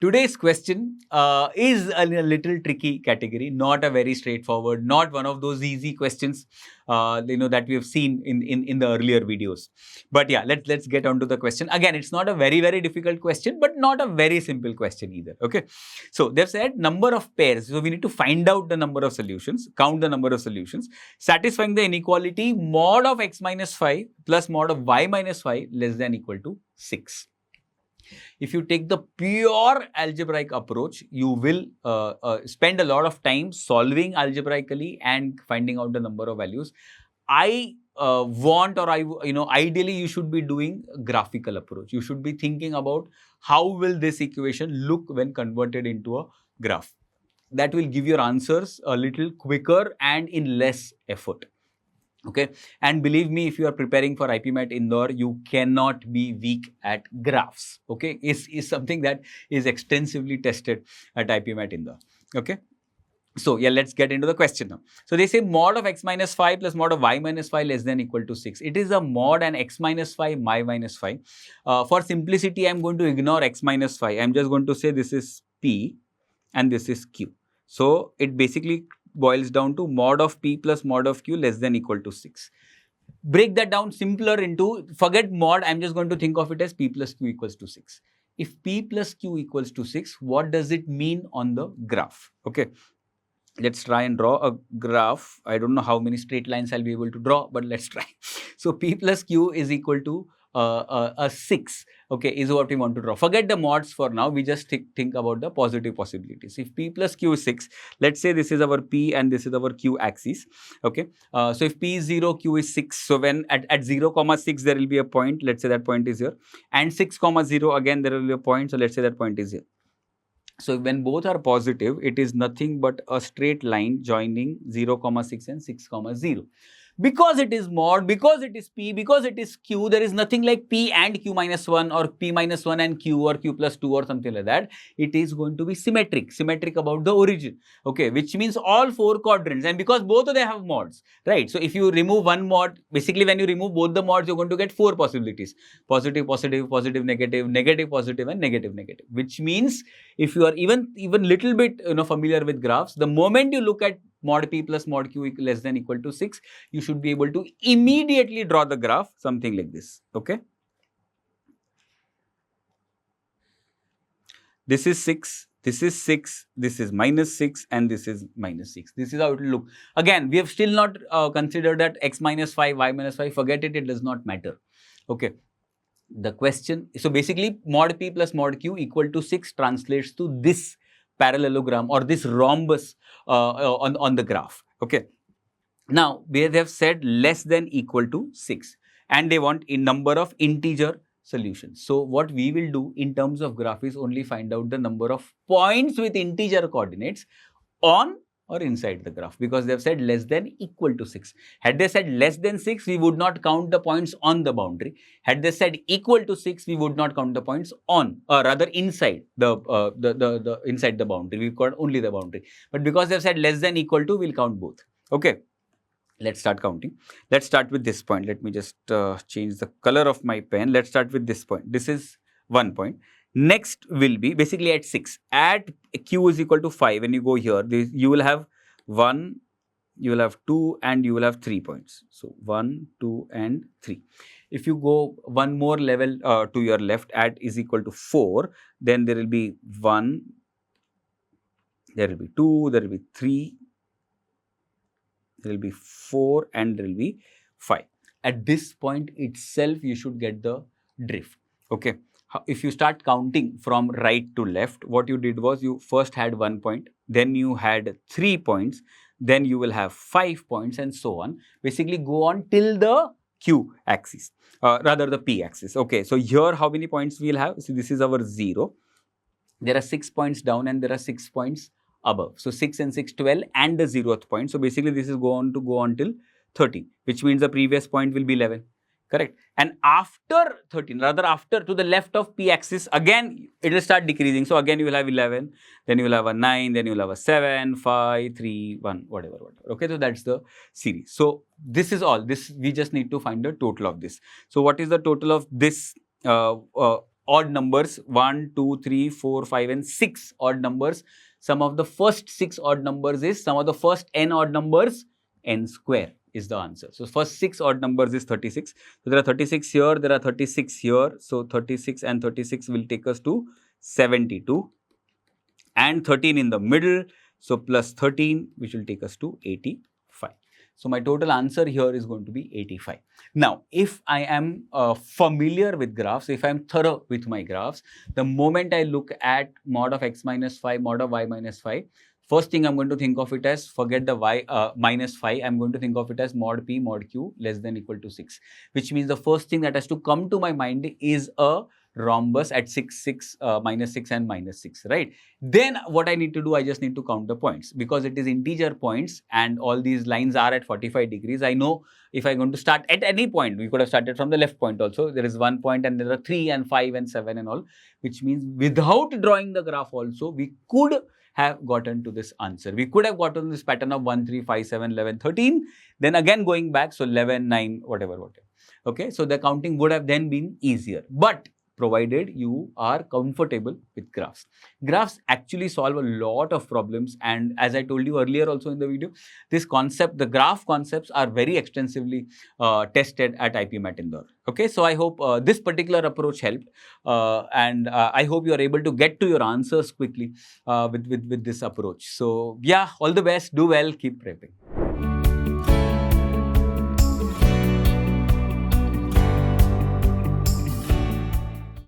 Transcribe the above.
today's question is a little tricky category, not a very straightforward, not one of those easy questions, that we have seen in the earlier videos. But yeah, let's get on to the question. Again, it's not a very, very difficult question, but not a very simple question either. Okay. So they've said number of pairs. So we need to find out the number of solutions, count the number of solutions, satisfying the inequality mod of x minus 5 plus mod of y minus 5 less than equal to 6. If you take the pure algebraic approach, you will spend a lot of time solving algebraically and finding out the number of values. Ideally, you should be doing a graphical approach. You should be thinking about how will this equation look when converted into a graph. That will give your answers a little quicker and in less effort. Okay, and believe me, if you are preparing for IPMAT Indore, you cannot be weak at graphs. Okay, is something that is extensively tested at IPMAT Indore. Okay, so yeah, let's get into the question now. So they say mod of x minus 5 plus mod of y minus 5 less than equal to 6. It is a mod and x minus 5, y minus 5. For simplicity, I'm going to ignore x minus 5. I'm just going to say this is p and this is q. So it basically boils down to mod of p plus mod of q less than equal to 6. Break that down simpler into, forget mod, I'm just going to think of it as p plus q equals to 6. If p plus q equals to 6, what does it mean on the graph? Okay, let's try and draw a graph. I don't know how many straight lines I'll be able to draw, but let's try. So p plus q is equal to a 6, okay, is what we want to draw. Forget the mods for now. We just think about the positive possibilities. If p plus q is 6, let's say this is our p and this is our q axis. Okay, so if p is 0, q is 6. So when at 0, 6, there will be a point. Let's say that point is here. And 6, 0, again, there will be a point. So let's say that point is here. So when both are positive, it is nothing but a straight line joining 0, 6 and 6, 0. Because it is mod, because it is p, because it is q, there is nothing like p and q minus 1 or p minus 1 and q or q plus 2 or something like that. It is going to be symmetric about the origin, okay, which means all 4 quadrants, and because both of them have mods, right? So if you remove one mod, basically when you remove both the mods, you're going to get 4 possibilities: positive, positive, positive, negative, negative, positive, and negative, negative. Which means if you are even little bit familiar with graphs, the moment you look at mod p plus mod q less than equal to 6, you should be able to immediately draw the graph something like this. Okay, this is 6, this is 6, this is minus 6, and this is minus 6. This is how it will look. Again, we have still not considered that x minus 5, y minus 5. Forget it, it does not matter. Okay, the question, so basically mod p plus mod q equal to 6 translates to this parallelogram or this rhombus on the graph. Okay, now they have said less than equal to 6 and they want a number of integer solutions. So what we will do in terms of graph is only find out the number of points with integer coordinates on or inside the graph, because they have said less than equal to 6. Had they said less than 6, we would not count the points on the boundary. Had they said equal to 6, we would not count the points on, or rather inside the inside the boundary. We count only the boundary. But because they have said less than equal to, we'll count both. Okay, let's start counting. Let's start with this point. Let me just change the color of my pen. Let's start with this point. This is 1 point. Next will be basically at 6. At q is equal to 5. When you go here, you will have 1, you will have 2, and you will have 3 points. So 1, 2, and 3. If you go one more level to your left, at is equal to 4, then there will be 1, there will be 2, there will be 3, there will be 4, and there will be 5. At this point itself, you should get the drift. Okay. If you start counting from right to left, what you did was you first had 1 point, then you had 3 points, then you will have 5 points, and so on. Basically go on till the q axis, rather the p axis. Okay, so here how many points we'll have? So this is our 0. There are 6 points down and there are 6 points above. So 6 and 6, 12, and the 0th point. So basically this is go on till 13, which means the previous point will be 11. Correct. And after 13, rather after, to the left of p axis, again it will start decreasing. So again you will have 11, then you will have a 9, then you will have a 7, 5, 3, 1, whatever. Okay, so that's the series. So this is all. This we just need to find the total of this. So what is the total of this odd numbers, 1, 2, 3, 4, 5 and 6 odd numbers. Sum of the first 6 odd numbers is sum of the first n odd numbers, n square is the answer. So first 6 odd numbers is 36. So there are 36 here, there are 36 here. So 36 and 36 will take us to 72 and 13 in the middle. So plus 13 which will take us to 85. So my total answer here is going to be 85. Now, if I am familiar with graphs, if I am thorough with my graphs, the moment I look at mod of x minus 5, mod of y minus 5, first thing I'm going to think of it as, forget the y minus 5, I'm going to think of it as mod p mod q less than equal to 6, which means the first thing that has to come to my mind is a rhombus at 6, minus 6 and minus 6, right? Then what I need to do, I just need to count the points because it is integer points and all these lines are at 45 degrees. I know if I'm going to start at any point, we could have started from the left point also. There is 1 point and there are 3 and 5 and 7 and all, which means without drawing the graph also, we could have gotten to this answer. We could have gotten this pattern of 1, 3, 5, 7, 11, 13. Then again going back, so 11, 9, whatever. Okay, so the counting would have then been easier. But provided you are comfortable with graphs. Graphs actually solve a lot of problems, and as I told you earlier also in the video, this concept, the graph concepts are very extensively tested at IPMAT Indore. Okay, so I hope this particular approach helped, and I hope you are able to get to your answers quickly with this approach. So yeah, all the best, do well, keep prepping.